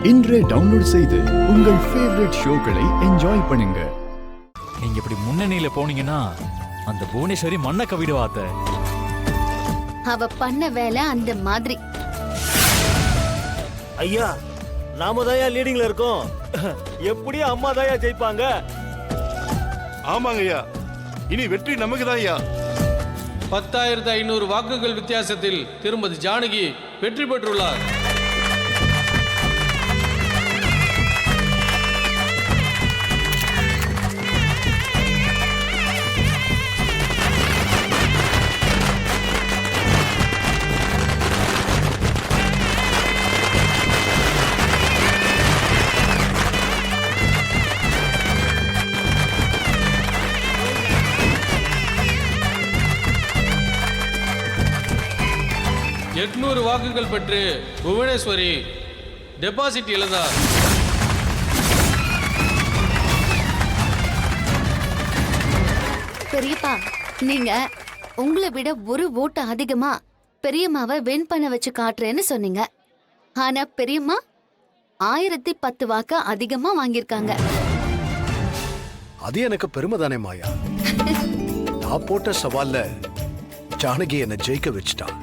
இன்றே டவுன்லோட் செய்து உங்கள் ஃபேவரட் ஷோக்களை என்ஜாய் பண்ணுங்க. நீங்க இப்படி முன்னணியில போனீங்கன்னா அந்த புவனேஸ்வரி மண்ண கவிடுவாத்த. அவ பண்ண வேலை அந்த மாதிரி. ஐயா, நாம தாயா லீடிங்ல இருக்கோம். எப்படியும் அம்மா தாயா ஜெயிப்பாங்க. ஆமாங்க ஐயா, இனி வெற்றி நமக்கு தான் ஐயா. 10,500 வாக்குகள் வித்தியாசத்தில் திருமதி ஜானகி வெற்றி பெற்றுள்ளார். எட்நூறு வாக்குகள் பெற்று புவனேஸ்வரி டெபாசிட் இழந்தார். பெரியப்பா, நீங்க உங்களை விட ஒரு ஓட்டு அதிகமா பெரியம்மாவை வின் பண்ண வச்சு காட்டுறேன்னு சொன்னீங்க. ஆனா பெரியம்மா 1010 வாக்கு அதிகமா வாங்கியிருக்காங்க. அது எனக்கு பெருமை தானே மாயா. நான் போட்ட சவால்ல ஜானகி என்னை ஜெயிக்க வச்சுட்டான்.